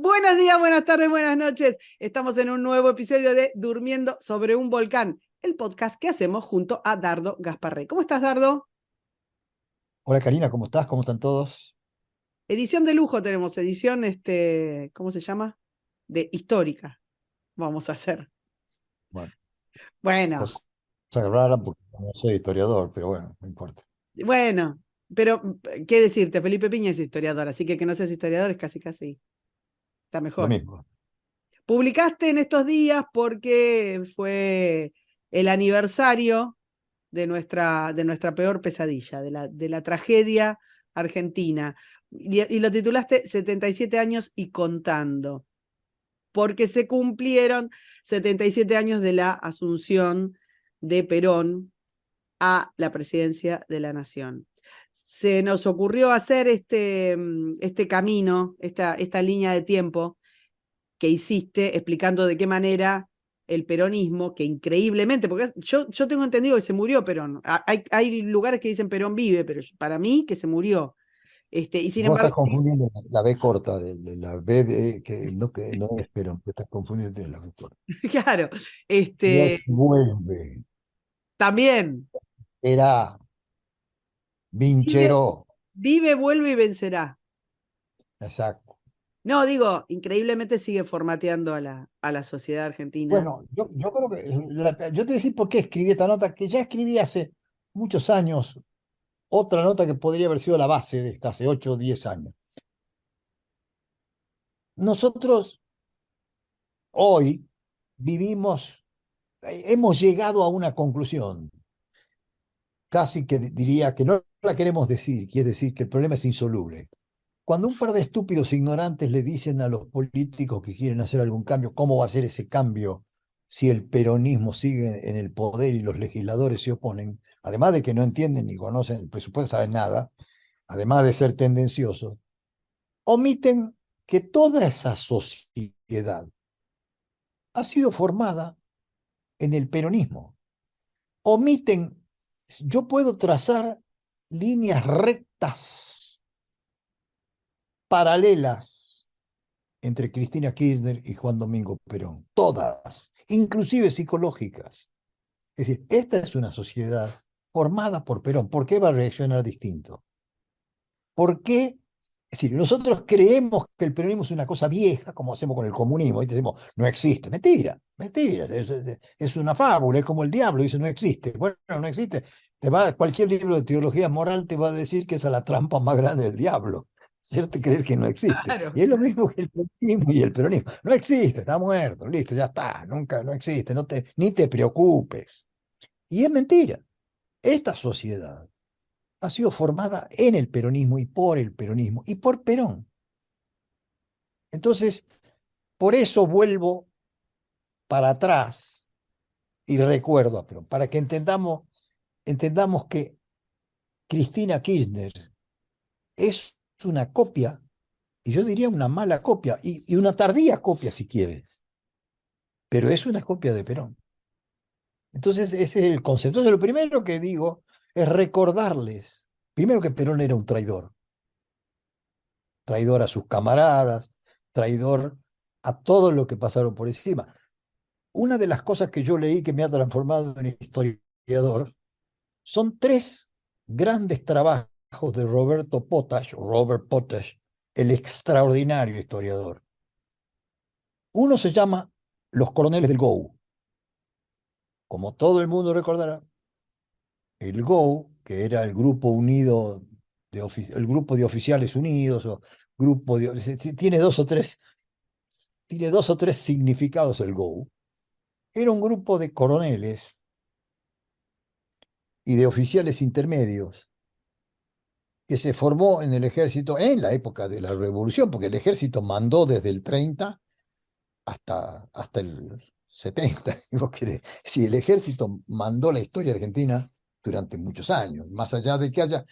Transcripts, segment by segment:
Buenos días, buenas tardes, buenas noches. Estamos en un nuevo episodio de Durmiendo sobre un volcán, el podcast que hacemos junto a Dardo Gasparré. ¿Cómo estás, Dardo? Hola Karina, ¿cómo estás? ¿Cómo están todos? Edición de lujo tenemos, edición, ¿cómo se llama? De histórica, vamos a hacer. Bueno, Bueno, cosa rara porque no soy historiador, pero bueno, no importa. bueno, pero ¿qué decirte? Felipe Piña es historiador, así que no seas historiador es casi, está Lo mejor. mismo. Publicaste en estos días porque fue el aniversario de nuestra peor pesadilla, de la tragedia argentina. Y lo titulaste 77 años y contando, porque se cumplieron 77 años de la asunción de Perón a la presidencia de la Nación. Se nos ocurrió hacer este camino, esta línea de tiempo que hiciste explicando de qué manera el peronismo, que increíblemente, porque yo tengo entendido que se murió Perón, hay lugares que dicen Perón vive, pero para mí que se murió, y sin Vos embargo, estás confundiendo la B corta, la B que no es Perón, te estás confundiendo de la B corta. claro, No es vuelve, también, era vive, vinchero. vive, vuelve y vencerá. Exacto. No, digo, increíblemente sigue formateando a la sociedad argentina. Bueno, yo creo que, yo te voy a decir por qué escribí esta nota, que ya escribí hace muchos años, otra nota que podría haber sido la base de esta, hace 8 o 10 años. Nosotros hoy vivimos, hemos llegado a una conclusión, casi que diría que no la queremos decir, quiere decir que el problema es insoluble. Cuando un par de estúpidos ignorantes le dicen a los políticos que quieren hacer algún cambio, ¿cómo va a ser ese cambio si el peronismo sigue en el poder y los legisladores se oponen? Además de que no entienden ni conocen el presupuesto, saben nada, además de ser tendenciosos, omiten que toda esa sociedad ha sido formada en el peronismo. Omiten, yo puedo trazar líneas rectas, paralelas, entre Cristina Kirchner y Juan Domingo Perón, todas, inclusive psicológicas. Es decir, esta es una sociedad formada por Perón. ¿Por qué va a reaccionar distinto? ¿Por qué? Es decir, nosotros creemos que el peronismo es una cosa vieja, como hacemos con el comunismo, y decimos, no existe. Mentira, mentira, es una fábula, es como el diablo, dice, no existe. Bueno, no existe. Cualquier libro de teología moral te va a decir que esa es la trampa más grande del diablo, hacerte creer que no existe. Claro. Y es lo mismo que el comunismo y el peronismo. No existe, está muerto, listo, ya está, nunca, no existe, ni te preocupes. Y es mentira. Esta sociedad ha sido formada en el peronismo y por Perón. Entonces, por eso vuelvo para atrás y recuerdo a Perón, para que entendamos que Cristina Kirchner es una copia, y yo diría una mala copia, y una tardía copia si quieres, pero es una copia de Perón. Entonces, ese es el concepto. Entonces, lo primero que digo es recordarles, primero que Perón era un traidor, traidor a sus camaradas, traidor a todo lo que pasaron por encima. Una de las cosas que yo leí que me ha transformado en historiador son tres grandes trabajos de Roberto Potash, o Robert Potash, el extraordinario historiador. Uno se llama Los Coroneles del GO. Como todo el mundo recordará, el GO, que era el Grupo Unido, el Grupo de Oficiales Unidos, o grupo de, tiene dos o tres significados el GO. Era un grupo de coroneles y de oficiales intermedios que se formó en el ejército en la época de la Revolución, porque el ejército mandó desde el 30 hasta el 70. Si el ejército mandó la historia argentina durante muchos años, más allá de que haya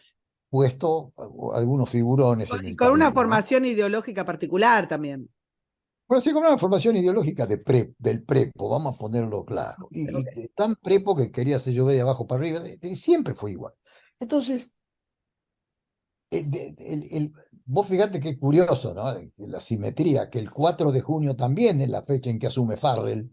puesto algunos figurones en Y el con una camino, ¿no? formación ideológica particular también. Bueno, sí, con una formación ideológica del prepo, vamos a ponerlo claro. Ok. Y tan prepo que quería hacer llover de abajo para arriba, siempre fue igual. Entonces, vos fíjate qué curioso, ¿no? La simetría, que el 4 de junio también es la fecha en que asume Farrell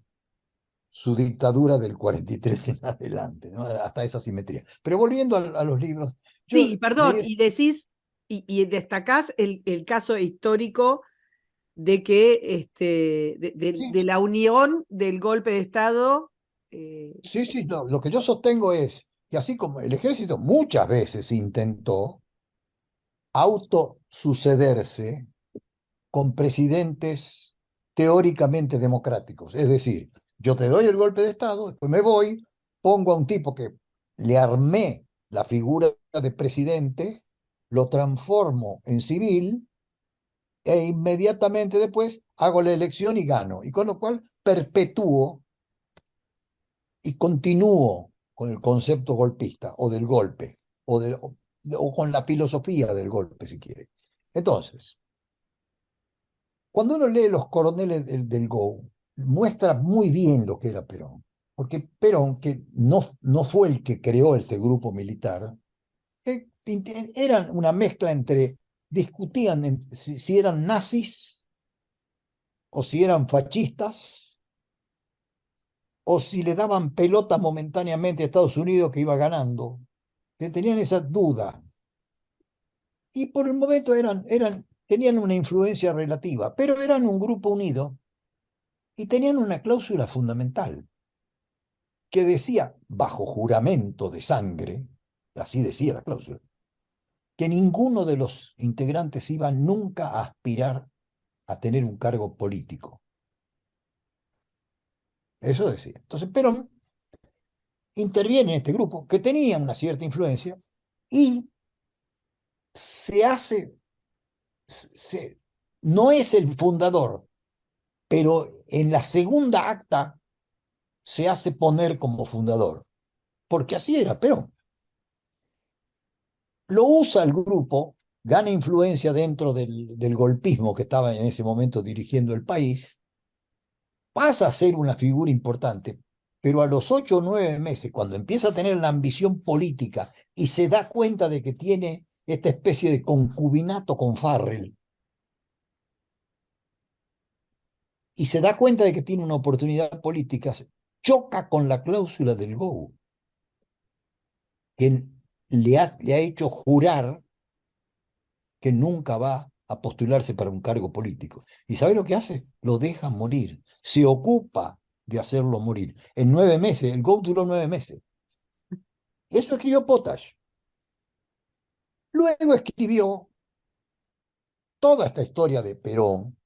su dictadura del 43 en adelante, ¿no? Hasta esa simetría. Pero volviendo a los libros, yo Sí, perdón, leí, y decís, y destacás el caso histórico de que sí, de la unión del golpe de Estado. eh, sí, sí, no, lo que yo sostengo es que así como el ejército muchas veces intentó autosucederse con presidentes teóricamente democráticos. Es decir, yo te doy el golpe de Estado, después me voy, pongo a un tipo que le armé la figura de presidente, lo transformo en civil e inmediatamente después hago la elección y gano. Y con lo cual perpetúo y continúo con el concepto golpista o del golpe o con la filosofía del golpe, si quiere. Entonces, cuando uno lee Los Coroneles del Go, muestra muy bien lo que era Perón. Porque Perón, que no fue el que creó este grupo militar, eran una mezcla entre, discutían si eran nazis o si eran fascistas o si le daban pelota momentáneamente a Estados Unidos que iba ganando. Que tenían esa duda. Y por el momento tenían una influencia relativa, pero eran un grupo unido y tenían una cláusula fundamental que decía, bajo juramento de sangre, así decía la cláusula, que ninguno de los integrantes iba nunca a aspirar a tener un cargo político. Eso decía. Entonces Perón interviene en este grupo que tenía una cierta influencia y se hace, se, no es el fundador, pero en la segunda acta se hace poner como fundador, porque así era Perón. Lo usa el grupo, gana influencia dentro del golpismo que estaba en ese momento dirigiendo el país, pasa a ser una figura importante, pero a los 8 o 9 meses, cuando empieza a tener la ambición política y se da cuenta de que tiene esta especie de concubinato con Farrell, y se da cuenta de que tiene una oportunidad política, choca con la cláusula del GO, que le ha hecho jurar que nunca va a postularse para un cargo político. ¿Y sabe lo que hace? Lo deja morir. Se ocupa de hacerlo morir. En 9 meses, el GO duró 9 meses. Eso escribió Potash. Luego escribió toda esta historia de Perón,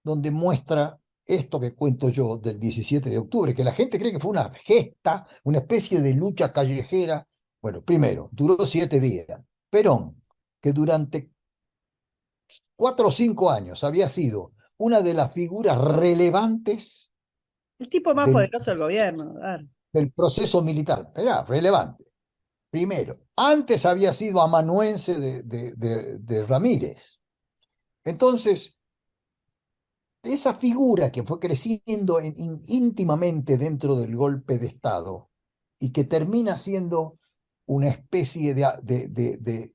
donde muestra esto que cuento yo del 17 de octubre, que la gente cree que fue una gesta, una especie de lucha callejera. Bueno, primero, duró 7 días. Perón, que durante 4 o 5 años había sido una de las figuras relevantes El tipo más del, poderoso del gobierno. Dar. del proceso militar. Era relevante. Primero, antes había sido amanuense de Ramírez. Entonces, esa figura que fue creciendo íntimamente dentro del golpe de Estado y que termina siendo una especie de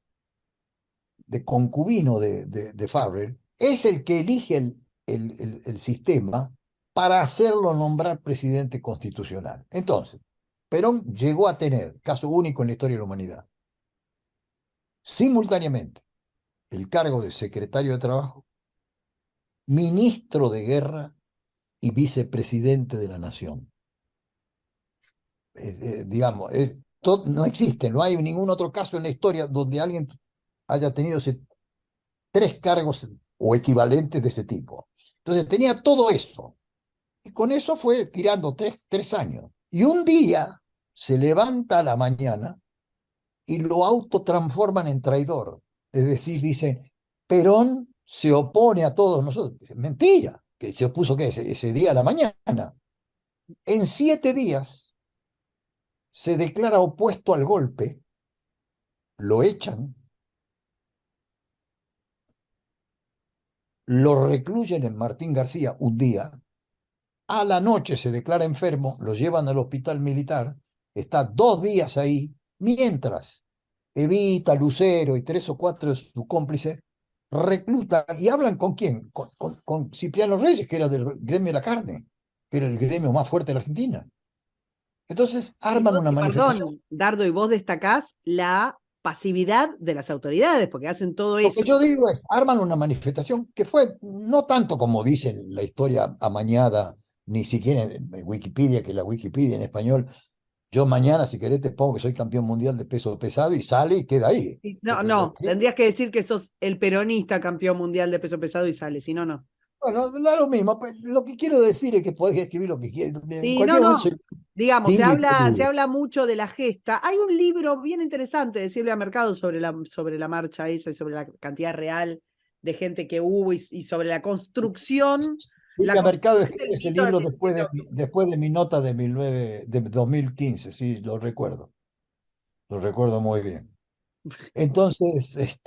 concubino de Farrell, es el que elige el sistema para hacerlo nombrar presidente constitucional. Entonces, Perón llegó a tener, caso único en la historia de la humanidad, simultáneamente el cargo de secretario de Trabajo, ministro de Guerra y vicepresidente de la Nación. Digamos, no existe, no hay ningún otro caso en la historia donde alguien haya tenido 3 cargos o equivalentes de ese tipo. Entonces tenía todo eso. Y con eso fue tirando 3 años. Y un día se levanta a la mañana y lo autotransforman en traidor. Es decir, dicen, Perón se opone a todos nosotros. Mentira, que se opuso ¿qué? Ese día a la mañana. En 7 días se declara opuesto al golpe, lo echan, lo recluyen en Martín García un día, a la noche se declara enfermo, lo llevan al hospital militar, está 2 días ahí, mientras Evita, Lucero y 3 o 4 de sus cómplices reclutan y hablan con quién, con Cipriano Reyes, que era del gremio de la carne, que era el gremio más fuerte de la Argentina. Entonces arman una manifestación. Perdón, Dardo, y vos destacás la pasividad de las autoridades, porque hacen todo Lo que eso. yo digo es, arman una manifestación que fue no tanto como dice la historia amañada, ni siquiera en Wikipedia, que la Wikipedia en español, yo mañana, si querés, te pongo que soy campeón mundial de peso pesado y sale y queda ahí. No, Porque lo no, escribo. tendrías que decir que sos el peronista campeón mundial de peso pesado y sale, si no, no. Bueno, da lo mismo. Pues, lo que quiero decir es que podés escribir lo que quieras. En Sí, no, cualquier momento no. soy Digamos, pingo y se peludo. habla mucho de la gesta. Hay un libro bien interesante de Silvia Mercado sobre la marcha esa y sobre la cantidad real de gente que hubo y sobre la Silvia Mercado construcción escribe del ese mito del libro 17 de octubre. después de mi nota de 2015, sí, lo recuerdo muy bien. Entonces,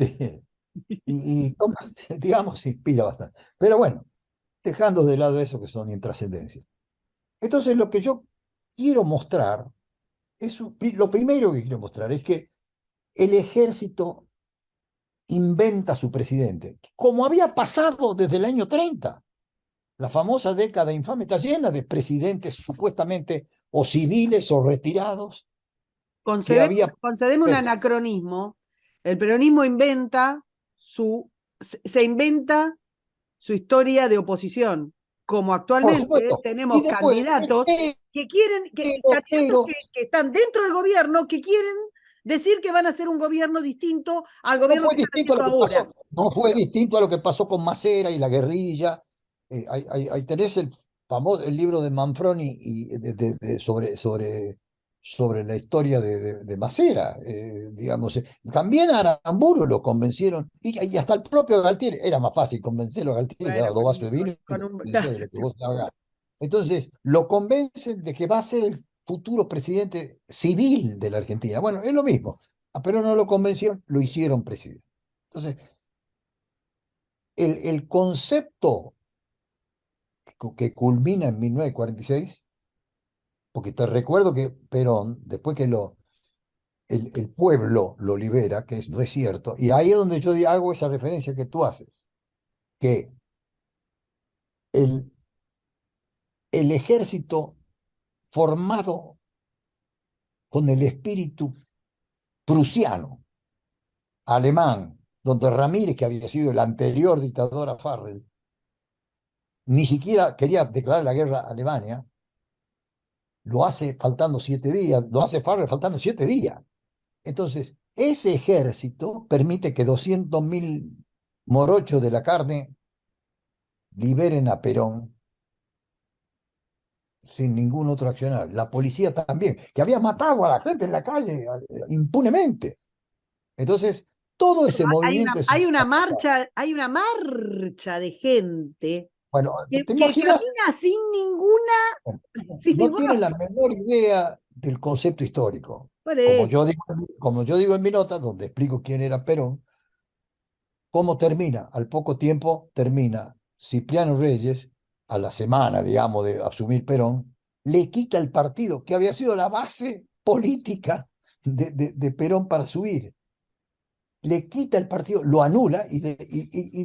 digamos, inspira bastante. Pero bueno, dejando de lado eso que son intrascendencias. Entonces, lo que yo quiero mostrar, lo primero que quiero mostrar es que el ejército inventa su presidente, como había pasado desde el año 30. La famosa década infame está llena de presidentes supuestamente o civiles o retirados que había... Concedeme un anacronismo. El peronismo se inventa su historia de oposición, como Por actualmente supuesto. Y tenemos después, candidatos que quieren, candidatos pero, que están dentro del gobierno, que quieren decir que van a hacer un gobierno distinto al no gobierno fue que están distinto a haciendo lo que ahora. pasó, no fue distinto a lo que pasó con Macera y la guerrilla. Ahí tenés el famoso el libro de Manfroni sobre la historia de Macera, digamos. También a Aramburu lo convencieron, y hasta el propio Galtieri, era más fácil convencerlo a Galtieri, le Bueno, daba dos vasos de vino y con lo un... convencía de lo que vos hagas. Entonces, lo convencen de que va a ser el futuro presidente civil de la Argentina. Bueno, es lo mismo. Pero no lo convencieron, lo hicieron presidente. Entonces, el concepto que culmina en 1946, porque te recuerdo que Perón, después que el pueblo lo libera, no es cierto, y ahí es donde yo hago esa referencia que tú haces, que el, el ejército formado con el espíritu prusiano, alemán, donde Ramírez, que había sido el anterior dictador a Farrell, ni siquiera quería declarar la guerra a Alemania, lo hace faltando 7 días, lo hace Farrell faltando 7 días. Entonces, ese ejército permite que 200.000 morochos de la carne liberen a Perón sin ningún otro accionar. La policía también, que había matado a la gente en la calle impunemente. Entonces, todo ese movimiento es... hay una marcha de gente Bueno, ¿te que imaginas? camina sin ninguna, sin No ninguna tiene la menor idea del concepto histórico. por eso. Como yo digo en mi nota, donde explico quién era Perón, ¿cómo termina? Al poco tiempo termina Cipriano Reyes, a la semana, digamos, de asumir Perón, le quita el partido que había sido la base política de Perón para subir. Le quita el partido, lo anula y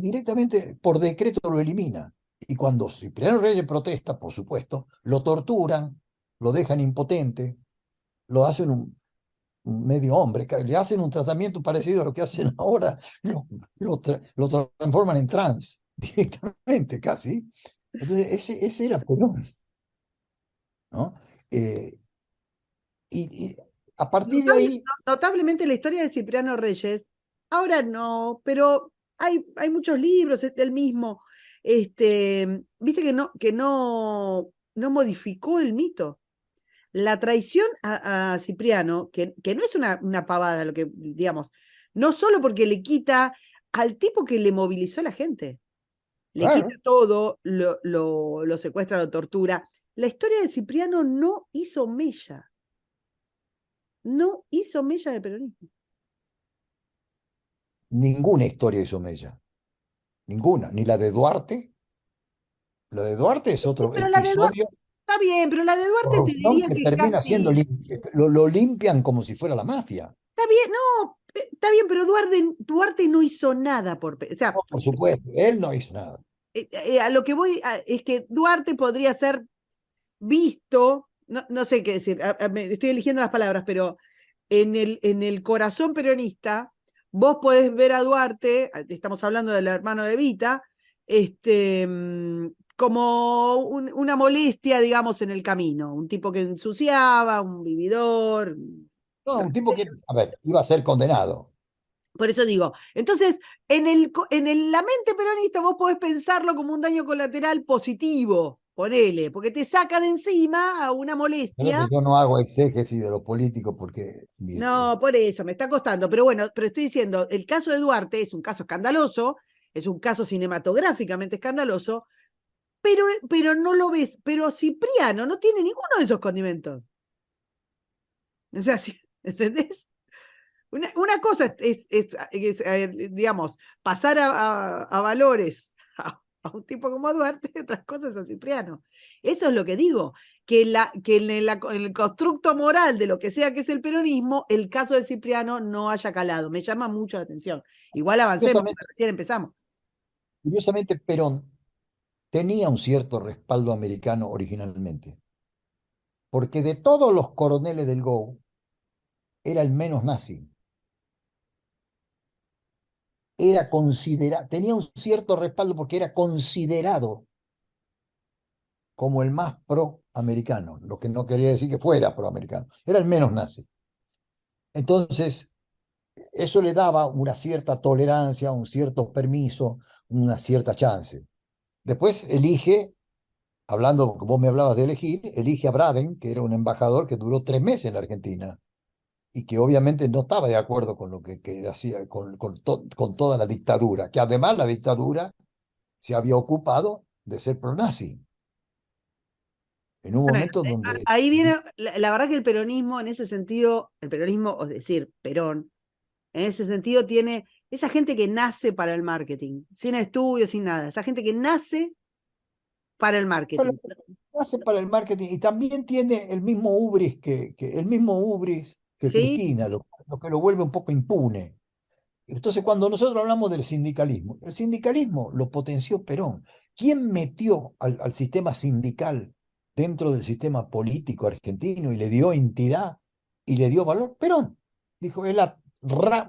directamente por decreto lo elimina. Y cuando Cipriano Reyes protesta, por supuesto, lo torturan, lo dejan impotente, lo hacen un medio hombre, le hacen un tratamiento parecido a lo que hacen ahora, lo transforman en trans directamente, casi. Entonces, ese era Perón, ¿no? Eh, y a partir de ahí, Notablemente la historia de Cipriano Reyes, ahora no, pero hay muchos libros, el mismo, viste no modificó el mito. La traición a Cipriano, que no es una pavada lo que, digamos, no solo porque le quita al tipo que le movilizó a la gente, le quita claro, todo, lo secuestra, lo tortura. La historia de Cipriano no hizo mella, no hizo mella de peronismo. ninguna historia hizo Mella, ninguna, ni la de Duarte. La de Duarte es Sí, otro pero la de Duarte, episodio, está bien, pero la de Duarte te corrupción diría que que termina siendo, casi, lo limpian como si fuera la mafia. está bien, no, Está bien, pero Duarte no hizo nada o sea, No, por supuesto, él no hizo nada. a lo que voy es que Duarte podría ser visto, no sé qué decir, estoy eligiendo las palabras, pero en el corazón peronista, vos podés ver a Duarte, estamos hablando del hermano de Evita, como una molestia, digamos, en el camino, un tipo que ensuciaba, un vividor, No, lo un que tipo que, a ver, iba a ser condenado. por eso digo, entonces, la mente peronista vos podés pensarlo como un daño colateral positivo, ponele, porque te saca de encima a una Creo que molestia. yo no hago exégesis de los políticos porque No, por eso, me está costando, pero bueno, pero estoy diciendo, el caso de Duarte es un caso escandaloso, es un caso cinematográficamente escandaloso, pero no lo ves, pero Cipriano no tiene ninguno de esos condimentos. O sea, ¿entendés? Una cosa digamos, pasar a valores a un tipo como Duarte, otras cosas a Cipriano. Eso es lo que digo, que en el constructo moral de lo que sea que es el peronismo, el caso de Cipriano no haya calado. Me llama mucho la atención. Igual avancemos, porque curiosamente, recién empezamos. curiosamente Perón tenía un cierto respaldo americano originalmente, porque de todos los coroneles del GO, era el menos nazi. Tenía un cierto respaldo porque era considerado como el más pro-americano, lo que no quería decir que fuera pro-americano, era el menos nazi. Entonces, eso le daba una cierta tolerancia, un cierto permiso, una cierta chance. Después elige, hablando, vos me hablabas de elegir, elige a Braden, que era un embajador que duró 3 meses en la Argentina y que obviamente no estaba de acuerdo con lo que hacía, con toda la dictadura, que además la dictadura se había ocupado de ser pro-nazi, en un Bueno, momento donde ahí viene, la verdad que el peronismo, en ese sentido, el peronismo, es decir, Perón, en ese sentido tiene esa gente que nace para el marketing, sin estudios, sin nada, esa gente que nace para el bueno, marketing. hace para el marketing y también tiene el mismo ubris que Sí, Cristina, lo que lo vuelve un poco impune. Entonces, cuando nosotros hablamos del sindicalismo, el sindicalismo lo potenció Perón. ¿Quién metió al sistema sindical dentro del sistema político argentino y le dio entidad y le dio valor? Perón. Dijo, es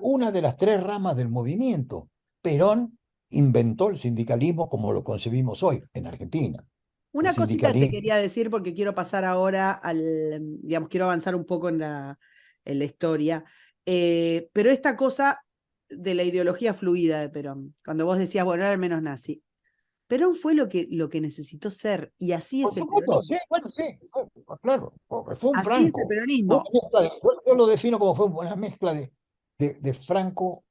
una de las tres ramas del movimiento. Perón inventó el sindicalismo como lo concebimos hoy en Argentina. El una cosita te sindicalismo. quería decir porque quiero pasar ahora digamos, quiero avanzar un poco en la historia. Pero esta cosa de la ideología fluida de Perón, cuando vos decías, bueno, era el menos nazi, Perón fue lo que necesitó ser, y así Por es el supuesto, peronismo. sí, bueno, sí, claro, fue un Así es el Franco. peronismo. Yo lo defino como fue una mezcla de Franco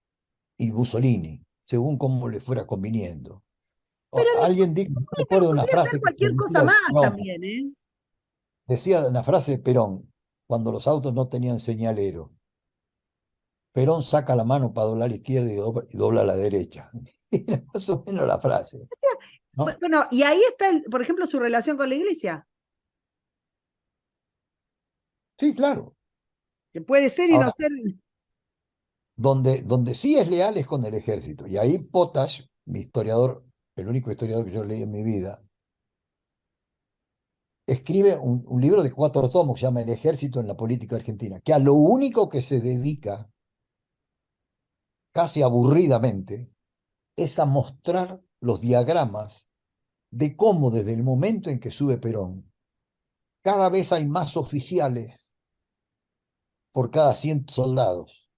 y Mussolini, según cómo le fuera conviniendo. Pero después, Alguien dijo, no pero recuerdo una podría ser frase que se cualquier cosa decía de más Perón, también, ¿eh? decía una frase de Perón, cuando los autos no tenían señalero. Perón saca la mano para doblar a la izquierda y dobla a la derecha. Era más o menos la frase, O sea, ¿no? bueno, y ahí está, por ejemplo, su relación con la iglesia, Sí, claro. que puede ser y no Ahora, ser. donde sí es leal es con el ejército. Y ahí Potash, mi historiador, el único historiador que yo leí en mi vida, escribe un libro de 4 tomos que se llama El ejército en la política argentina, que a lo único que se dedica, casi aburridamente, es a mostrar los diagramas de cómo desde el momento en que sube Perón, cada vez hay más oficiales por cada 100 soldados,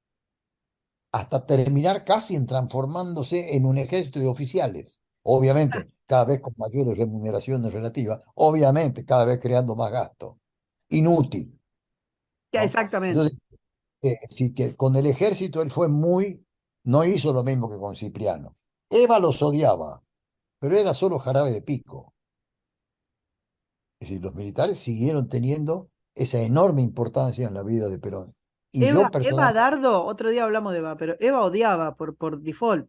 hasta terminar casi en transformándose en un ejército de oficiales. Obviamente, cada vez con mayores remuneraciones relativas, obviamente, cada vez creando más gasto. Inútil, ¿no? Exactamente. Entonces, sí que con el ejército él fue no hizo lo mismo que con Cipriano. Eva los odiaba, pero era solo jarabe de pico. Es decir, los militares siguieron teniendo esa enorme importancia en la vida de Perón. Y yo Eva personalmente Dardo, otro día hablamos de Eva, pero Eva odiaba por default.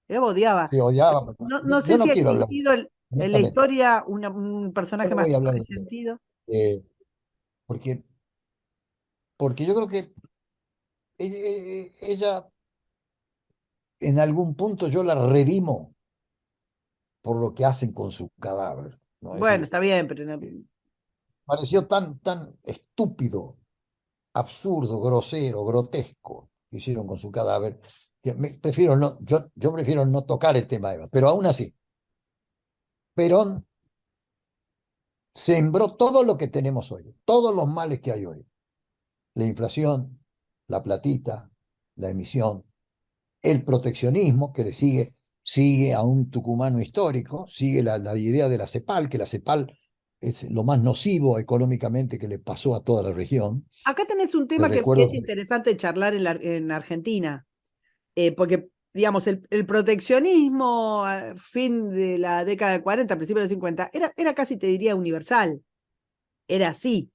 Eva odiaba. sí odiaba. No Yo sé si no ha quiero hablar, existido en la honestamente, historia un yo personaje no más voy a hablar de Perón, resentido. eh, porque, porque yo creo que ella en algún punto yo la redimo por lo que hacen con su cadáver, ¿no? Es Bueno, decir, está bien, pero pareció tan estúpido, absurdo, grosero, grotesco que hicieron con su cadáver, que prefiero no, yo prefiero no tocar el tema, Eva, pero aún así, Perón sembró todo lo que tenemos hoy, todos los males que hay hoy, la inflación, la platita, la emisión, el proteccionismo que le sigue a un tucumano histórico, sigue la idea de la CEPAL, que la CEPAL es lo más nocivo económicamente que le pasó a toda la región. acá tenés un Te tema que recuerdo es que interesante charlar en Argentina, porque, digamos, el proteccionismo a fin de la década de 40, principios de 50, era casi, te diría, universal. Era así.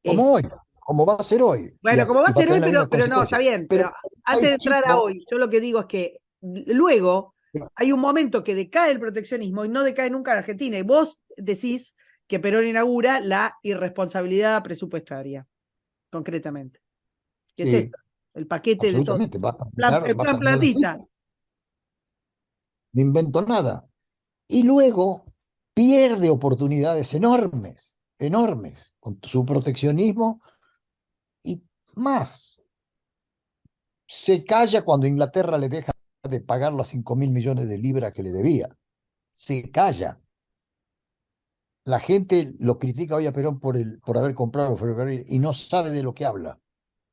como Este, hoy, como va a ser hoy, bueno, como va y a va a ser hoy, tener la misma pero no, está consecuencia. bien, Pero pero antes hay de entrar a chicos, hoy, yo lo que digo es que luego hay un momento que decae el proteccionismo y no decae nunca en Argentina. Y vos decís que Perón inaugura la irresponsabilidad presupuestaria, concretamente. ¿Qué es sí, esto? El paquete de todo. absolutamente, El va a plan cambiar la vida, platita. no invento nada. Y luego pierde oportunidades enormes, enormes, con su proteccionismo y más. Se calla cuando Inglaterra le deja de pagar los 5.000 millones de libras que le debía. Se calla. La gente lo critica hoy a Perón por haber comprado los ferrocarriles y no sabe de lo que habla.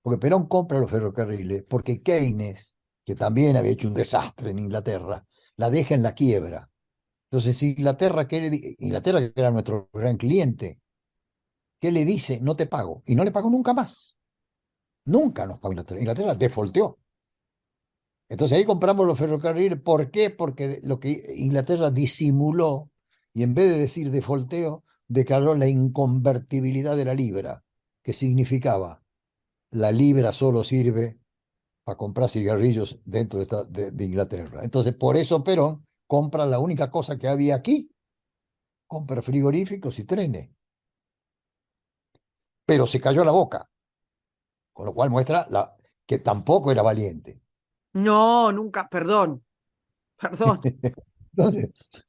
Porque Perón compra los ferrocarriles porque Keynes, que también había hecho un desastre en Inglaterra, la deja en la quiebra. Entonces, Inglaterra, Inglaterra, que era nuestro gran cliente, ¿qué le dice? No te pago. Y no le pago nunca más. Nunca nos pagó Inglaterra. Inglaterra defaulteó. Entonces ahí compramos los ferrocarriles. ¿Por qué? Porque lo que Inglaterra disimuló y en vez de decir defaulteo, declaró la inconvertibilidad de la libra, que significaba la libra solo sirve para comprar cigarrillos dentro de Inglaterra. Entonces por eso Perón compra la única cosa que había aquí, compra frigoríficos y trenes, pero se cayó la boca, con lo cual muestra que tampoco era valiente. No, nunca, perdón, perdón, Entonces,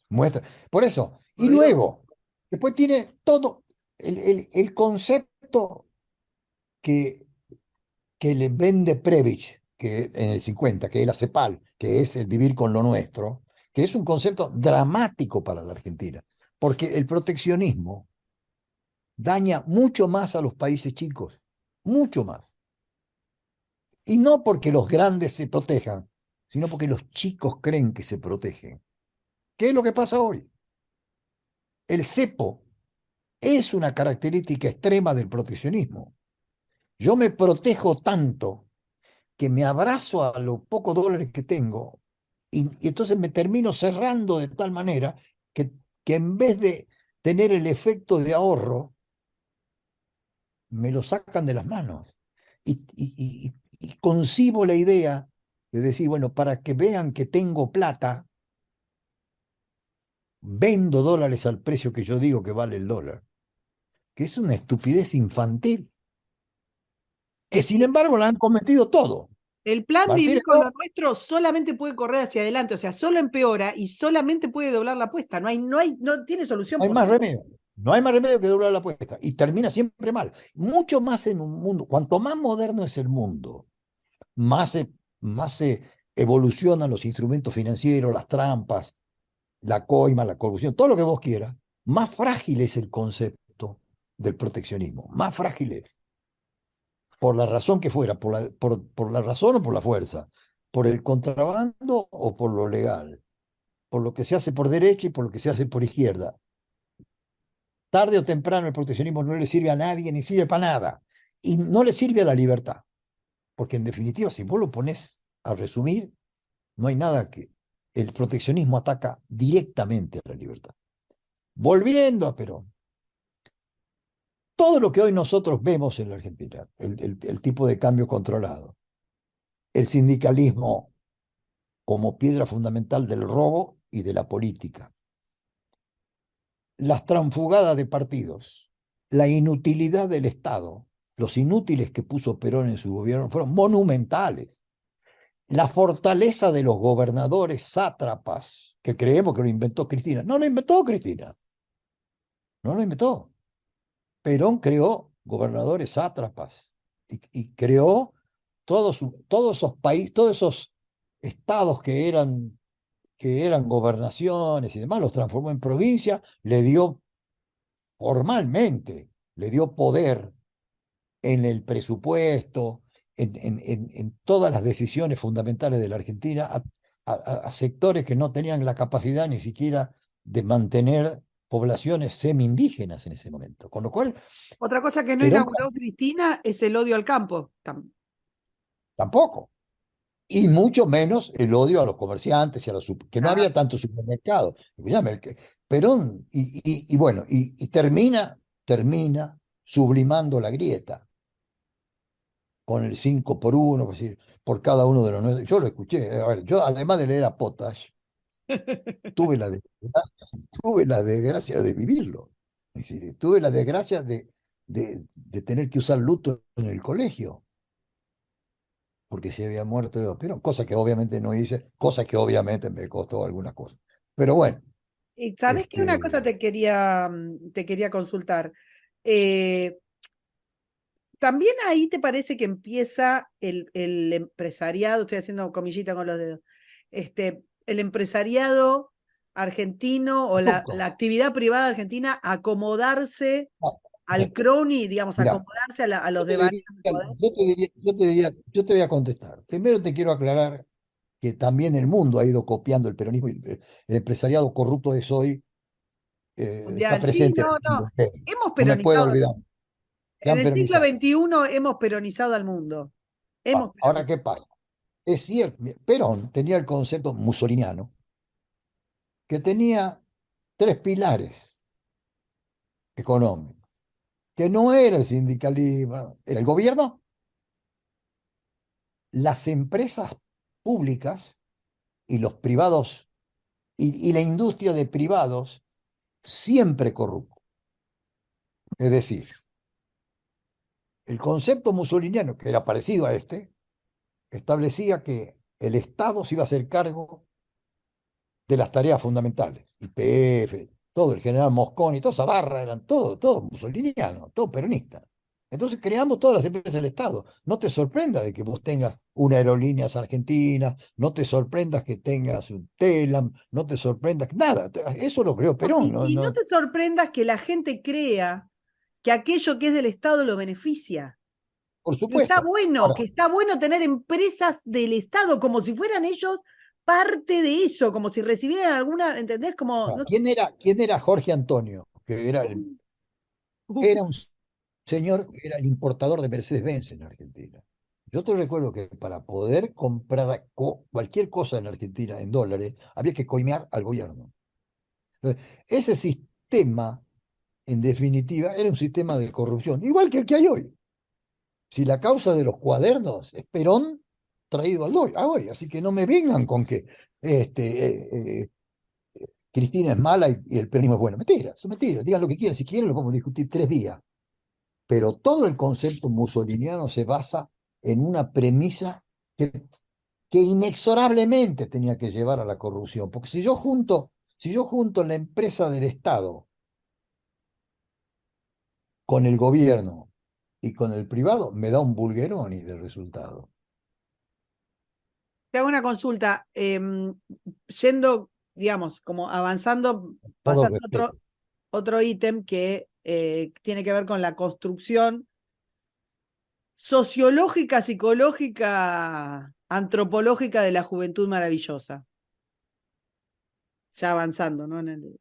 muestra. Por eso. Y por Dios. luego, después tiene todo el concepto que, que le vende Previch, que en el 50 que es la CEPAL, que es el vivir con lo nuestro, que es un concepto dramático para la Argentina, porque el proteccionismo daña mucho más a los países chicos, mucho más. Y no porque los grandes se protejan, sino porque los chicos creen que se protegen. ¿Qué es lo que pasa hoy? El cepo es una característica extrema del proteccionismo. Yo me protejo tanto que me abrazo a los pocos dólares que tengo y entonces me termino cerrando de tal manera que en vez de tener el efecto de ahorro, me lo sacan de las manos. Y concibo la idea de decir, bueno, para que vean que tengo plata, vendo dólares al precio que yo digo que vale el dólar, que es una estupidez infantil, que Es sin que embargo la han cometido todo. el plan vivir Martínez, con lo nuestro solamente puede correr hacia adelante, o sea, solo empeora y solamente puede doblar la apuesta. No tiene solución no hay más posible. remedio. No hay más remedio que doblar la apuesta. Y termina siempre mal. Mucho más en un mundo. Cuanto más moderno es el mundo, más se evolucionan los instrumentos financieros, las trampas, la coima, la corrupción, todo lo que vos quieras, más frágil es el concepto del proteccionismo. Más frágil es. Por la razón que fuera, por la razón o por la fuerza, por el contrabando o por lo legal, por lo que se hace por derecha y por lo que se hace por izquierda. Tarde o temprano el proteccionismo no le sirve a nadie ni sirve para nada. Y no le sirve a la libertad. Porque en definitiva, si vos lo pones a resumir, no hay nada que... El proteccionismo ataca directamente a la libertad. Volviendo a Perón, todo lo que hoy nosotros vemos en la Argentina, el tipo de cambio controlado, el sindicalismo como piedra fundamental del robo y de la política, las transfugadas de partidos, la inutilidad del Estado, los inútiles que puso Perón en su gobierno fueron monumentales. la fortaleza de los gobernadores sátrapas, que creemos que lo inventó Cristina. No lo inventó Cristina, no lo inventó. Perón creó gobernadores sátrapas y creó todos esos países, todos esos estados que eran gobernaciones y demás, los transformó en provincia, le dio formalmente, le dio poder en el presupuesto, en todas las decisiones fundamentales de la Argentina, a sectores que no tenían la capacidad ni siquiera de mantener poblaciones semi-indígenas en ese momento. Con lo cual, Otra cosa que no Perón inauguró Cristina es el odio al campo. tampoco. Y mucho menos el odio a los comerciantes y a que no Ah, había tanto supermercado. Escuchame, Perón, y bueno, y termina sublimando la grieta con el 5 por 1, es decir, por cada uno de los nuestros. Yo lo escuché. A ver, yo además de leer a Potash, tuve la desgracia, tuve la desgracia de vivirlo. Es decir, tuve la desgracia de tener que usar luto en el colegio, porque se había muerto Perón, cosa que obviamente no hice, cosa que obviamente me costó algunas cosas. Pero bueno, y sabes que una cosa este, te quería consultar. Eh, También ahí te parece que empieza el empresariado, estoy haciendo comillita con los dedos, el empresariado argentino o la poco. actividad privada argentina a acomodarse No, a al ver, crony, digamos, mira, acomodarse a yo los te devaneos diría, del poder. yo te voy a contestar. Primero te quiero aclarar que también el mundo ha ido copiando el peronismo y el empresariado corrupto es hoy, está Mundial. Sí, presente en no, el no. mundo entero. Hemos No me puedo peronizado. olvidar, se En han el siglo peronizado. XXI hemos peronizado al mundo. Hemos Ahora, peronizado. ¿qué pasa? Es cierto, Perón tenía el concepto mussoliniano, que tenía tres pilares económicos, que no era el sindicalismo, era el gobierno, las empresas públicas y los privados, y la industria de privados siempre corrupta. Es decir, el concepto mussoliniano, que era parecido a este, establecía que el Estado se iba a hacer cargo de las tareas fundamentales. YPF, todo, el general Mosconi, toda esa barra, eran todo mussoliniano, todo peronista. Entonces creamos todas las empresas del Estado. No te sorprenda de que vos tengas una aerolíneas argentina, no te sorprendas que tengas un Telam, no te sorprendas, nada, eso lo creó Perón, no, Y no no, te sorprendas que la gente crea que aquello que es del Estado lo beneficia. por supuesto. Que Ahora, está bueno tener empresas del Estado como si fueran ellos parte de eso, como si recibieran alguna, ¿entendés? Como, no, quién era Jorge Antonio? Que era, era un señor que era el importador de Mercedes-Benz en Argentina. Yo te recuerdo que para poder comprar cualquier cosa en Argentina en dólares, había que coimear al gobierno. Entonces, ese sistema, en definitiva, era un sistema de corrupción, igual que el que hay hoy. Si la causa de los cuadernos es Perón traído a hoy, así que no me vengan con que Cristina es mala y el peronismo es bueno. Mentira, son mentiras. Digan lo que quieran, si quieren lo podemos discutir 3 días. Pero todo el concepto mussoliniano se basa en una premisa que inexorablemente tenía que llevar a la corrupción. Porque si yo junto la empresa del Estado con el gobierno y con el privado, me da un bulgeroni de resultado. te hago una consulta, yendo, digamos, como avanzando, Todo pasando a respeto. otro ítem que tiene que ver con la construcción sociológica, psicológica, antropológica de la juventud maravillosa, ya avanzando, ¿no? En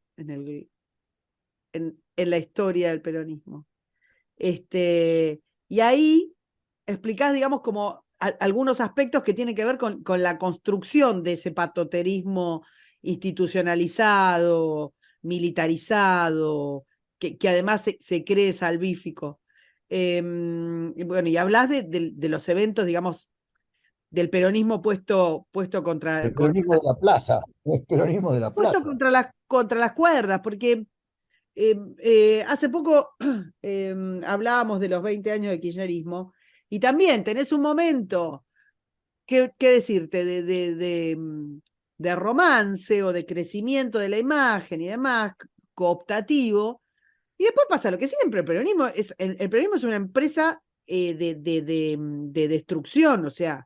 la historia del peronismo. Y ahí explicás, digamos, como algunos aspectos que tienen que ver con la construcción de ese patoterismo institucionalizado, militarizado, que además se cree salvífico. Y bueno, y hablas de los eventos, digamos, del peronismo puesto El peronismo de la plaza, el peronismo de la puesto plaza. contra las cuerdas, porque hace poco hablábamos de los 20 años de kirchnerismo y también tenés un momento qué decirte, de romance o de crecimiento de la imagen y demás, cooptativo. Y después pasa lo que siempre, el peronismo es una empresa de destrucción, o sea,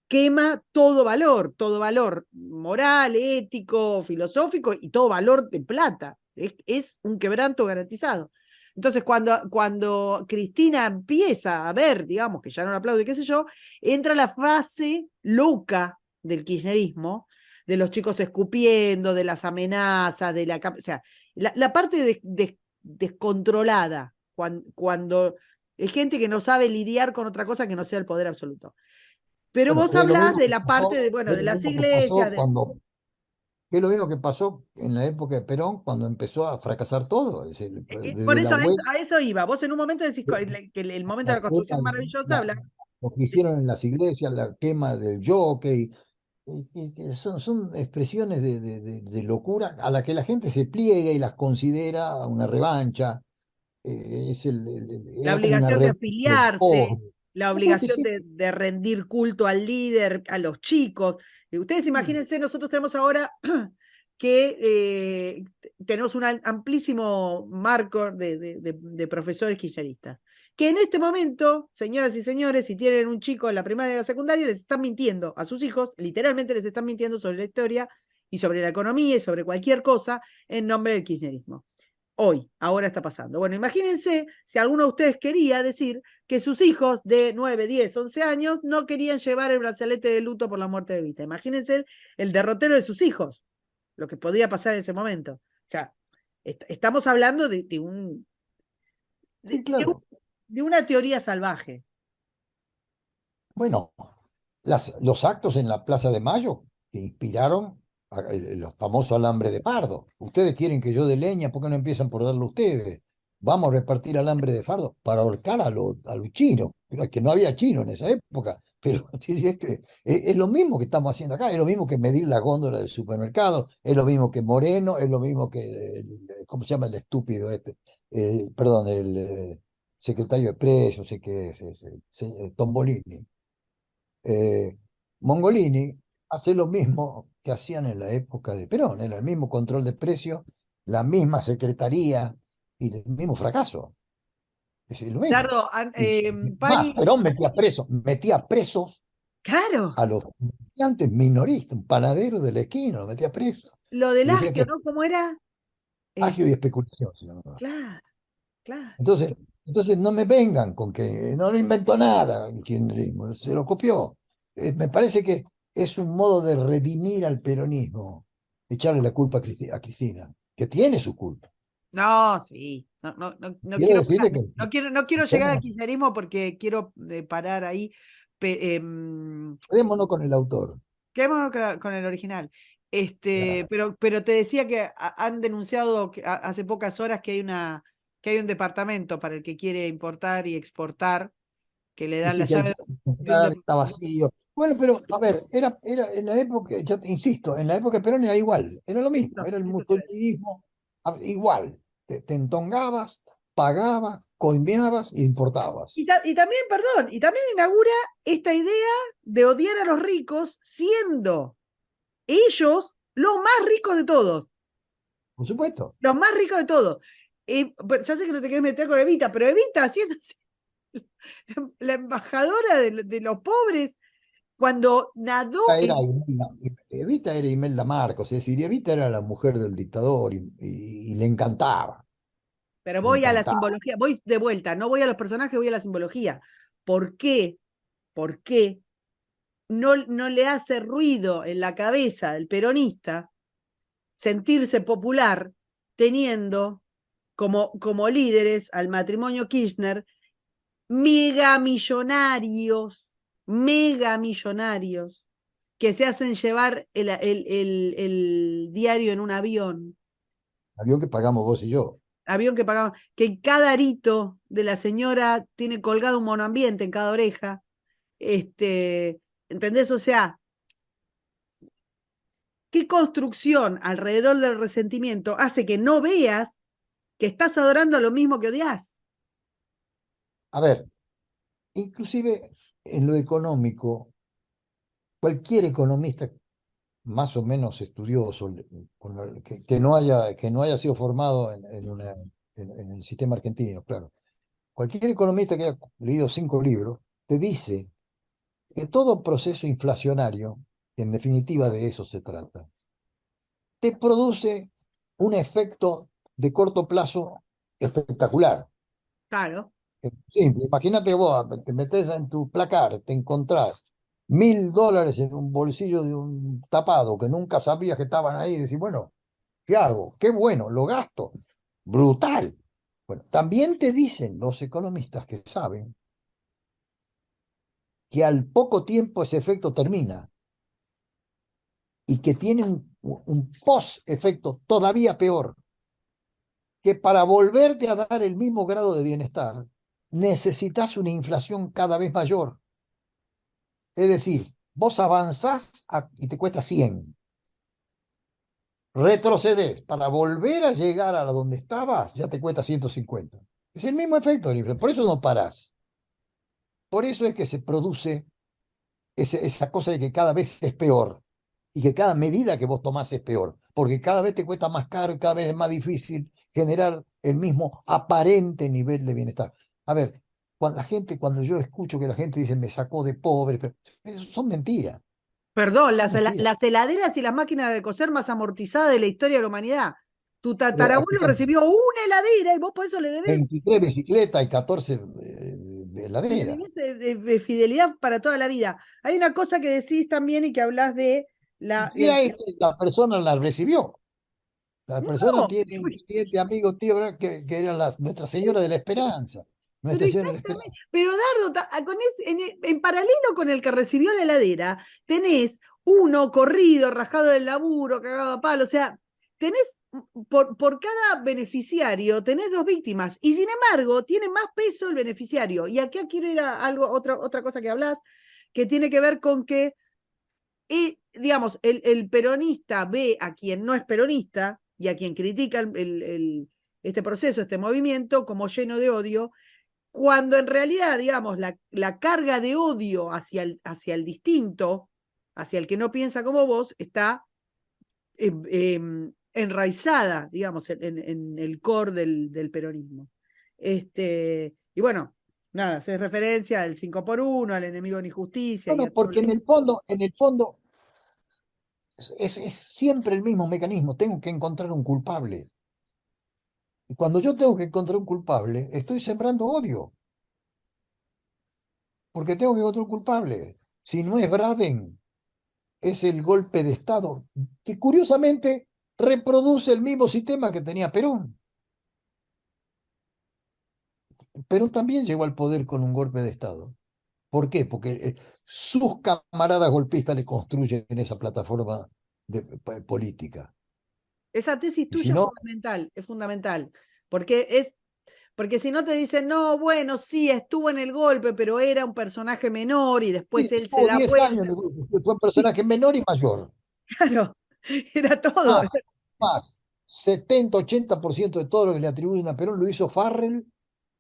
quema todo valor moral, ético, filosófico y todo valor de plata. Es un quebranto garantizado. Entonces, cuando Cristina empieza a ver, digamos, que ya no la aplaude, qué sé yo, entra la fase loca del kirchnerismo, de los chicos escupiendo, de las amenazas, o sea, la parte descontrolada, cuando hay gente que no sabe lidiar con otra cosa que no sea el poder absoluto. Pero Bueno, vos es lo hablás mismo de que la parte pasó, bueno, es de lo las mismo que iglesias, pasó cuando, es lo mismo que pasó en la época de Perón, cuando empezó a fracasar todo. Es decir, por desde la eso web, a eso iba. Vos en un momento decís que el momento de la la quema, construcción maravillosa hablas. lo que hicieron en las iglesias, la quema del jockey, que son expresiones de locura a la que la gente se pliega y las considera una revancha. La Era como una obligación de revancha del afiliarse, pobre. la Yo creo que obligación sí. de rendir culto al líder, a los chicos. Ustedes Sí, imagínense, nosotros tenemos ahora que tenemos un amplísimo marco de profesores kirchneristas. Que en este momento, señoras y señores, si tienen un chico en la primaria y la secundaria, les están mintiendo a sus hijos, literalmente les están mintiendo sobre la historia y sobre la economía y sobre cualquier cosa en nombre del kirchnerismo. Hoy, ahora está pasando. Bueno, imagínense si alguno de ustedes quería decir que sus hijos de 9, 10, 11 años no querían llevar el brazalete de luto por la muerte de Evita. Imagínense el derrotero de sus hijos, lo que podía pasar en ese momento. O sea, estamos hablando sí, de claro. de una teoría salvaje. Bueno, los actos en la Plaza de Mayo que inspiraron el famoso alambre de pardo. Ustedes quieren que yo dé leña, ¿por qué no empiezan por darlo ustedes? Vamos a repartir alambre de fardo para ahorcar a los chinos. Pero es que no había chino en esa época, pero sí, es lo mismo que estamos haciendo acá, es lo mismo que medir la góndola del supermercado, es lo mismo que Moreno, es lo mismo que, ¿cómo se llama el estúpido este? Perdón, el secretario de Precios, sé que es, Tombolini. eh, Mongolini hace lo mismo que hacían en la época de Perón, era el mismo control de precios, la misma secretaría y el mismo fracaso. Es decir, lo mismo. Dardo, Y más, Pani, Perón metía presos claro, a los comerciantes minoristas, un panadero de la esquina, lo metía preso. lo del Y decía agio, que ¿no? ¿Cómo era? Eh, agio y especulación se llamaba. claro, claro. Entonces, entonces no me vengan con que no lo inventó nada el kirchnerismo, se lo copió. Me parece que es un modo de redimir al peronismo, echarle la culpa a Cristina, que tiene su culpa. No, sí. No Quiero quiero decirle que no quiero llegar al quedémonos, kirchnerismo porque quiero parar ahí. quedémonos con el autor. Quedémonos con el original. Claro. Pero te decía que han denunciado hace pocas horas que hay un departamento para el que quiere importar y exportar, que le Sí, dan la sí, que hay llave que de un comprar, está vacío. Bueno, pero a ver, era en la época, ya te insisto, en la época de Perón era igual, era lo mismo, era el eso te iba a decir. mutualismo, igual. Te entongabas, pagabas, coimeabas e importabas. Y también, perdón, y también inaugura esta idea de odiar a los ricos siendo ellos los más ricos de todos. Por supuesto. Los más ricos de todos. Ya sé que no te quieres meter con Evita, pero Evita haciendo la embajadora de los pobres cuando nadó Era Evita era Imelda Marcos, es decir, Evita era la mujer del dictador y le encantaba, pero le voy a la encantaba. simbología, voy de vuelta, no voy a los personajes, voy a la simbología. ¿Por qué? ¿Por qué no le hace ruido en la cabeza del peronista sentirse popular teniendo como líderes al matrimonio Kirchner megamillonarios, megamillonarios, que se hacen llevar el diario en un avión, Avión que pagamos vos y yo. avión que pagaban, que cada arito de la señora tiene colgado un monoambiente en cada oreja, ¿entendés? O sea, ¿qué construcción alrededor del resentimiento hace que no veas que estás adorando a lo mismo que odias? A ver, inclusive en lo económico, cualquier economista más o menos estudioso, que no haya sido formado en el sistema argentino, claro. Cualquier economista que haya leído 5 libros te dice que todo proceso inflacionario, que en definitiva de eso se trata, te produce un efecto de corto plazo espectacular. Claro. Es simple, imagínate vos, te metes en tu placar, te encontrás $1000 en un bolsillo de un tapado que nunca sabías que estaban ahí y decís, bueno, ¿qué hago? Qué bueno, lo gasto. Brutal. Bueno, también te dicen los economistas que saben que al poco tiempo ese efecto termina y que tiene un post-efecto todavía peor, que para volverte a dar el mismo grado de bienestar necesitas una inflación cada vez mayor. Es decir, vos avanzás y te cuesta 100, retrocedes para volver a llegar a donde estabas, ya te cuesta 150. Es el mismo efecto, por eso no parás. Por eso es que se produce esa cosa de que cada vez es peor y que cada medida que vos tomás es peor, porque cada vez te cuesta más caro y cada vez es más difícil generar el mismo aparente nivel de bienestar. A ver, cuando yo escucho que la gente dice me sacó de pobre, pero eso son mentiras, Perdón, son mentiras. las heladeras y las máquinas de coser más amortizadas de la historia de la humanidad. Tu Pero, tatarabuelo escúchame, recibió una heladera y vos por eso le debes, 23 bicicletas y 14 le heladeras. debes fidelidad para toda la vida. Hay una cosa que decís también y que hablas de Y la... mira, la persona la recibió. La persona No, tiene un cliente, amigo, tío, ¿verdad? Que era Nuestra Señora de la Esperanza. pero Nuestra Señora de la exactamente. Esperanza. Pero Dardo, en paralelo con el que recibió la heladera, tenés uno corrido, rajado del laburo, cagado a palo. O sea, tenés por cada beneficiario, tenés dos víctimas. Y sin embargo, tiene más peso el beneficiario. Y acá quiero ir a algo, otra cosa que hablas, que tiene que ver con que, digamos, el peronista ve a quien no es peronista y a quien critica este proceso, este movimiento, como lleno de odio, cuando en realidad, digamos, la carga de odio hacia el distinto, hacia el que no piensa como vos, está enraizada, digamos, en el core del peronismo. Y bueno, nada, se referencia al 5 por 1 al enemigo de injusticia y Bueno, a todo porque lo... en el fondo es siempre el mismo mecanismo. Tengo que encontrar un culpable. Y cuando yo tengo que encontrar un culpable, estoy sembrando odio, porque tengo que encontrar un culpable. Si no es Braden, es el golpe de Estado, que curiosamente reproduce el mismo sistema que tenía Perón. Perón también llegó al poder con un golpe de Estado. ¿Por qué? Porque sus camaradas golpistas le construyen esa plataforma política. Esa tesis Y si tuya no, es fundamental, porque porque si no te dicen, no, bueno, sí, estuvo en el golpe, pero era un personaje menor y después sí, él se estuvo da 10 años vuelta. en el grupo, fue un personaje menor y mayor. Claro, era todo. Más, más, 70-80% de todo lo que le atribuyen a Perón lo hizo Farrell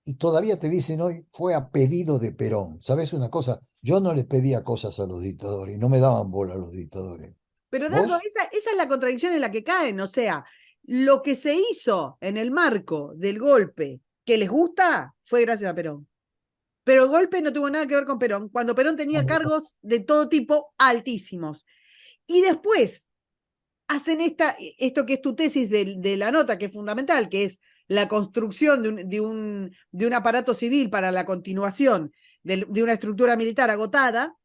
y todavía te dicen hoy fue a pedido de Perón. ¿Sabes una cosa? Yo no les pedía cosas a los dictadores y no me daban bola a los dictadores. Pero Dardo, ¿Vos? esa es la contradicción en la que caen. O sea, lo que se hizo en el marco del golpe que les gusta fue gracias a Perón. Pero el golpe no tuvo nada que ver con Perón, cuando Perón tenía cargos de todo tipo altísimos. Y después hacen esto que es tu tesis de la nota, que es fundamental, que es la construcción de un aparato civil para la continuación de una estructura militar agotada,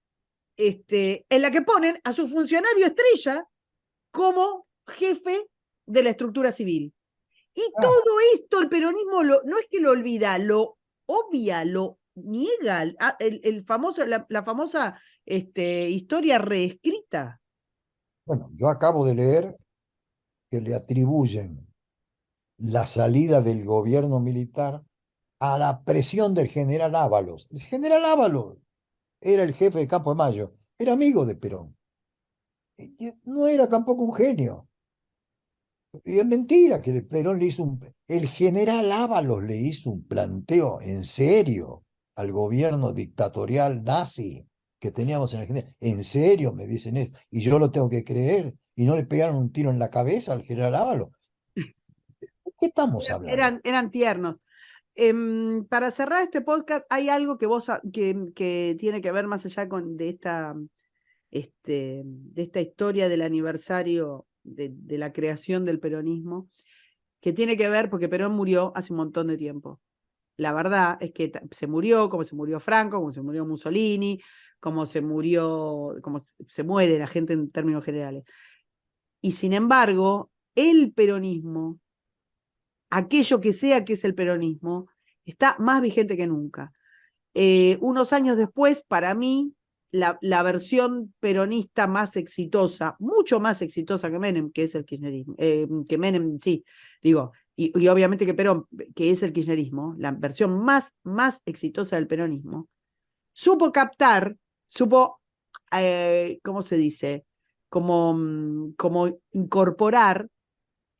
en la que ponen a su funcionario estrella como jefe de la estructura civil. Y Ah, todo esto el peronismo no es que lo olvida, lo obvia, lo niega, el famoso, la famosa historia reescrita. bueno, yo acabo de leer que le atribuyen la salida del gobierno militar a la presión del general Ábalos. El general Ábalos era el jefe de Campo de Mayo, era amigo de Perón. Y no era tampoco un genio. Y es mentira que Perón le hizo el general Ábalos le hizo un planteo en serio al gobierno dictatorial nazi. que teníamos en Argentina. ¿En serio me dicen eso? Y yo lo tengo que creer. Y no le pegaron un tiro en la cabeza al general Ábalos. ¿De qué estamos hablando? Eran tiernos. Para cerrar este podcast, hay algo que que tiene que ver más allá de esta historia del aniversario de la creación del peronismo, que tiene que ver porque Perón murió hace un montón de tiempo. La verdad es que se murió como se murió Franco, como se murió Mussolini, como se muere la gente en términos generales. Y sin embargo, el peronismo, aquello que sea que es el peronismo, está más vigente que nunca. Unos años después, para mí, la versión peronista más exitosa, mucho más exitosa que Menem, que es el kirchnerismo, que Menem, sí, digo, y obviamente que Perón, que es el kirchnerismo, la versión más exitosa del peronismo, supo captar, supo, ¿cómo se dice? Como incorporar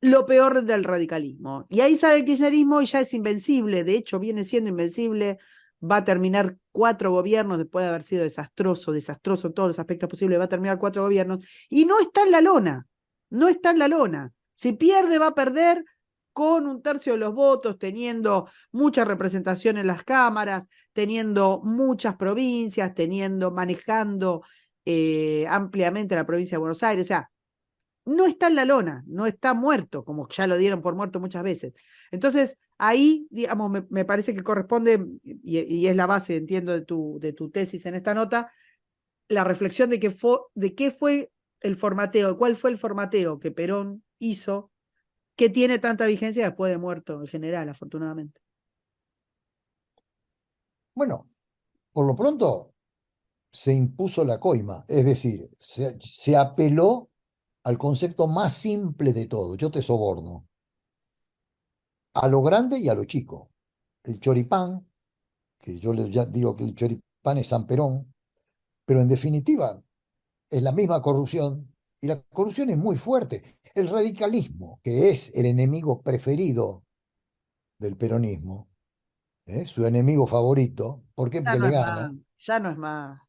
lo peor del radicalismo. Y ahí sale el kirchnerismo y ya es invencible, de hecho viene siendo invencible, va a terminar 4 gobiernos después de haber sido desastroso en todos los aspectos posibles, va a terminar 4 gobiernos y no está en la lona, no está en la lona. Si pierde, va a perder con 1/3 de los votos, teniendo mucha representación en las cámaras, teniendo muchas provincias, manejando ampliamente la provincia de Buenos Aires, o sea, no está en la lona, no está muerto, como ya lo dieron por muerto muchas veces. Entonces, ahí, digamos, me parece que corresponde, y es la base, entiendo, de tu tesis en esta nota, la reflexión de qué fue el formateo, cuál fue el formateo que Perón hizo, que tiene tanta vigencia después de muerto el general, afortunadamente. Bueno, por lo pronto se impuso la coima, es decir, se apeló al concepto más simple de todo. Yo te soborno a lo grande y a lo chico. El choripán, que yo ya digo que el choripán es San Perón, pero en definitiva es la misma corrupción y la corrupción es muy fuerte. El radicalismo, que es el enemigo preferido del peronismo, su enemigo favorito, ¿por qué? Ya Porque no le es más, gana. ya no es más.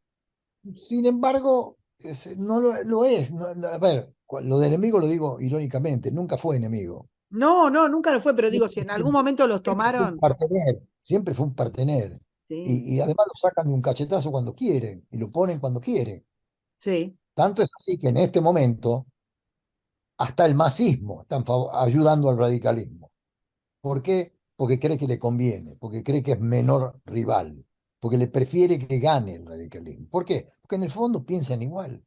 Sin embargo, no lo es. A ver, lo de enemigo lo digo irónicamente, nunca fue enemigo. No, no, nunca lo fue, pero digo, si en algún momento los Siempre fue un tomaron, partener, siempre fue un partener. sí, Y además lo sacan de un cachetazo cuando quieren y lo ponen cuando quieren. sí. Tanto es así que en este momento hasta el masismo está ayudando al radicalismo. ¿Por qué? Porque cree que le conviene, porque cree que es menor rival, porque le prefiere que gane el radicalismo. ¿Por qué? Porque en el fondo piensan igual.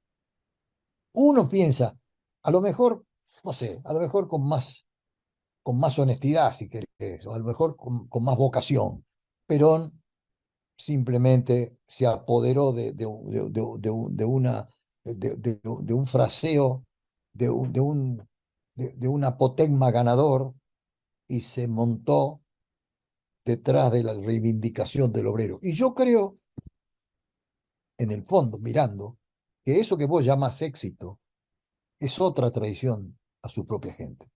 Uno piensa, a lo mejor, no sé, a lo mejor con más honestidad, si querés, o a lo mejor con más vocación. Perón simplemente se apoderó de un fraseo, de un apotegma ganador y se montó detrás de la reivindicación del obrero. Y yo creo, en el fondo, mirando, que eso que vos llamas éxito es otra traición a su propia gente.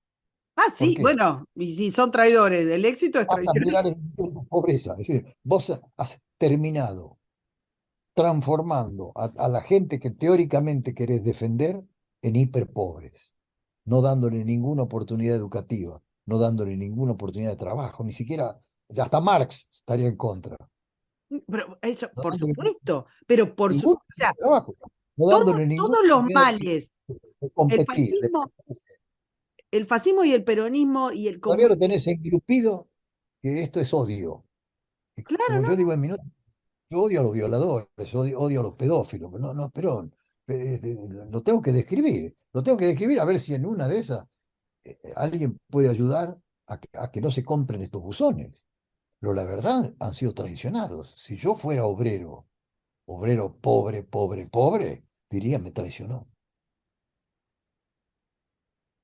Ah, ¿Por sí, qué? bueno, y si son traidores, el éxito es Basta traicionar. mirar el nivel de pobreza. Es decir, vos has terminado transformando a la gente que teóricamente querés defender en hiperpobres, no dándole ninguna oportunidad educativa, no dándole ninguna oportunidad de trabajo, ni siquiera, hasta Marx estaría en contra, Pero eso, no por dándole supuesto, pero ningún o sea, trabajo, no dándole ninguna todos los oportunidad males, de el competir. fascismo, el fascismo y el peronismo y el Todavía lo comunismo, tenés engrupido que esto es odio. Y claro, como ¿no? yo digo en mi nota, yo odio a los violadores, odio a los pedófilos, pero no, pero lo tengo que describir, lo tengo que describir a ver si en una de esas alguien puede ayudar a que no se compren estos buzones. Pero la verdad han sido traicionados. Si yo fuera obrero, obrero pobre, pobre, pobre, diría me traicionó.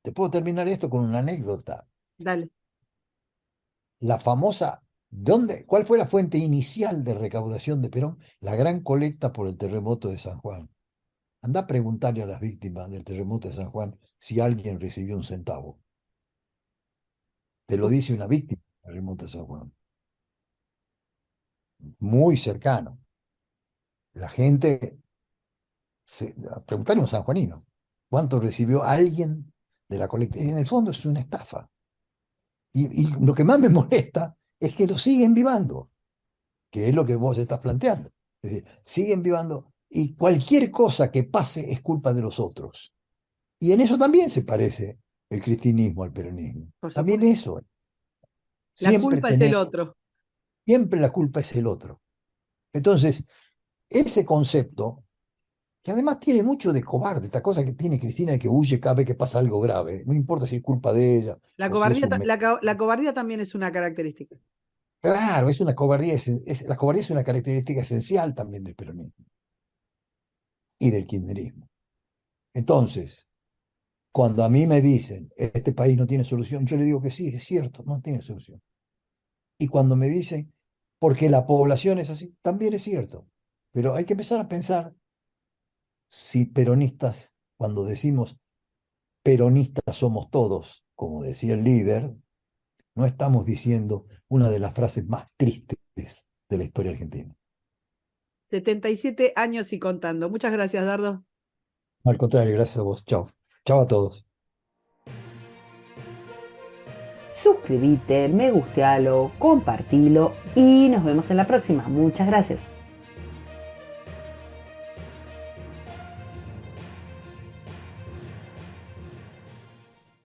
Te puedo terminar esto con una anécdota. Dale. La famosa, ¿cuál fue la fuente inicial de recaudación de Perón? La gran colecta por el terremoto de San Juan. Anda a preguntarle a las víctimas del terremoto de San Juan si alguien recibió un centavo. Te lo dice una víctima del terremoto de San Juan, muy cercano. La gente, preguntarle a un sanjuanino, ¿cuánto recibió alguien de la colectividad? En el fondo es una estafa. Y lo que más me molesta es que lo siguen vivando, que es lo que vos estás planteando. Es decir, siguen vivando y cualquier cosa que pase es culpa de los otros. Y en eso también se parece el cristianismo al peronismo. Por También supuesto. eso. La Siempre culpa es el tenemos, otro. siempre la culpa es el otro. Entonces, ese concepto, que además tiene mucho de cobarde, esta cosa que tiene Cristina de que huye cada vez que pasa algo grave, no importa si es culpa de ella La o si es cobardía, un... la cobardía también es una característica. Claro, es una cobardía, la cobardía es una característica esencial también del peronismo y del kirchnerismo. Entonces, cuando a mí me dicen, este país no tiene solución, yo le digo que sí, es cierto, no tiene solución. Y cuando me dicen, porque la población es así, también es cierto. Pero hay que empezar a pensar si peronistas, cuando decimos peronistas somos todos, como decía el líder, no estamos diciendo una de las frases más tristes de la historia argentina. 77 años y contando. Muchas gracias, Dardo. Al contrario, gracias a vos. Chao. Chao a todos. Suscríbete, me gustealo, compartilo y nos vemos en la próxima. Muchas gracias.